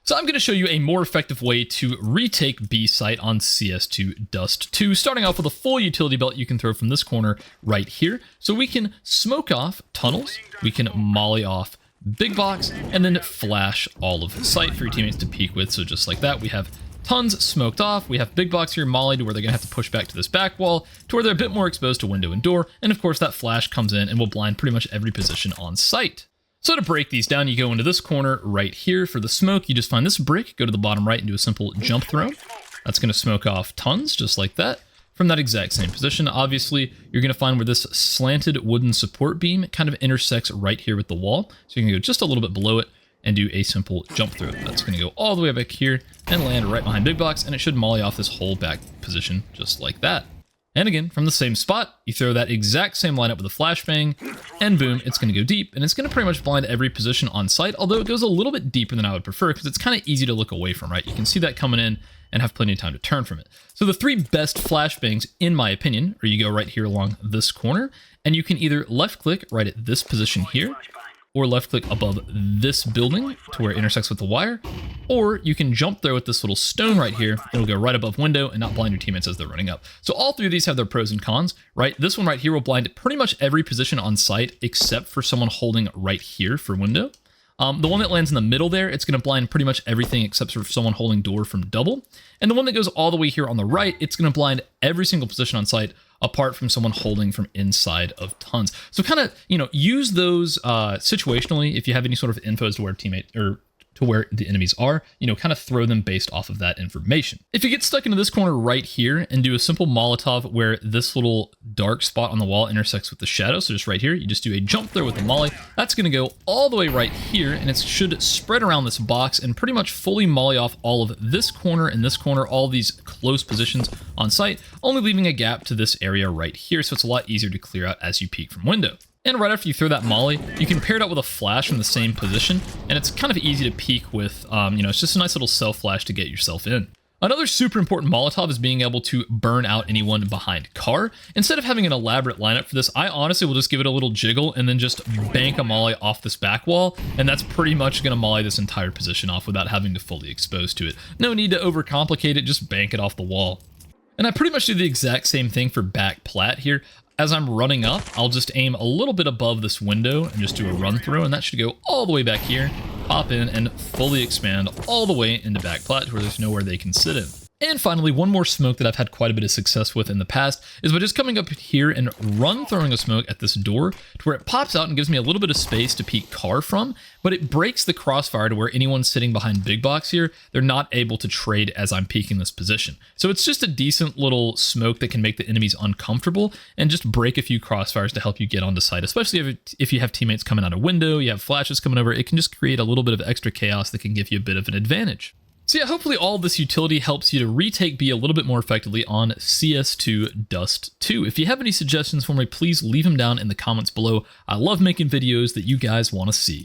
So I'm going to show you a more effective way to retake B site on CS2 Dust 2, starting off with a full utility belt you can throw from this corner right here. So we can smoke off tunnels, we can molly off big box, and then flash all of the site for your teammates to peek with. So just like that, we have tons smoked off, we have big box here molly to where they're going to have to push back to this back wall, to where they're a bit more exposed to window and door, and of course that flash comes in and will blind pretty much every position on site. So to break these down, you go into this corner right here. For the smoke, you just find this brick, go to the bottom right and do a simple jump throw. That's going to smoke off tons, just like that. From that exact same position, obviously, you're going to find where this slanted wooden support beam kind of intersects right here with the wall. So you can go just a little bit below it and do a simple jump throw. That's going to go all the way back here and land right behind big box, and it should molly off this whole back position just like that. And again, from the same spot, you throw that exact same lineup with a flashbang, and boom, it's going to go deep, and it's going to pretty much blind every position on site, although it goes a little bit deeper than I would prefer, because it's kind of easy to look away from, right? You can see that coming in and have plenty of time to turn from it. So the three best flashbangs, in my opinion, are you go right here along this corner, and you can either left-click right at this position here, or left-click above this building to where it intersects with the wire, or you can jump throw at this little stone right here. It'll go right above window and not blind your teammates as they're running up. So all three of these have their pros and cons, right? This one right here will blind pretty much every position on site except for someone holding right here for window. The one that lands in the middle there, it's going to blind pretty much everything except for someone holding door from double. And the one that goes all the way here on the right, it's going to blind every single position on site apart from someone holding from inside of tons. So kind of, use those situationally if you have any sort of info as to where teammate or to where the enemies are, kind of throw them based off of that information. If you get stuck into this corner right here and do a simple Molotov where this little dark spot on the wall intersects with the shadow, so just right here, you just do a jump throw with the molly, that's going to go all the way right here, and it should spread around this box and pretty much fully molly off all of this corner and this corner, all these close positions on site, only leaving a gap to this area right here, so it's a lot easier to clear out as you peek from window. And right after you throw that molly, you can pair it out with a flash from the same position, and it's kind of easy to peek with, it's just a nice little self flash to get yourself in. Another super important Molotov is being able to burn out anyone behind car. Instead of having an elaborate lineup for this, I honestly will just give it a little jiggle and then just bank a molly off this back wall, and that's pretty much going to molly this entire position off without having to fully expose to it. No need to overcomplicate it, just bank it off the wall. And I pretty much do the exact same thing for back plat here. As I'm running up, I'll just aim a little bit above this window and just do a run through, and that should go all the way back here, pop in, and fully expand all the way into back plat where there's nowhere they can sit in. And finally, one more smoke that I've had quite a bit of success with in the past is by just coming up here and run throwing a smoke at this door to where it pops out and gives me a little bit of space to peek car from, but it breaks the crossfire to where anyone sitting behind big box here, they're not able to trade as I'm peeking this position. So it's just a decent little smoke that can make the enemies uncomfortable and just break a few crossfires to help you get onto site, especially if you have teammates coming out a window, you have flashes coming over, it can just create a little bit of extra chaos that can give you a bit of an advantage. So yeah, hopefully all this utility helps you to retake B a little bit more effectively on CS2 Dust 2. If you have any suggestions for me, please leave them down in the comments below. I love making videos that you guys want to see.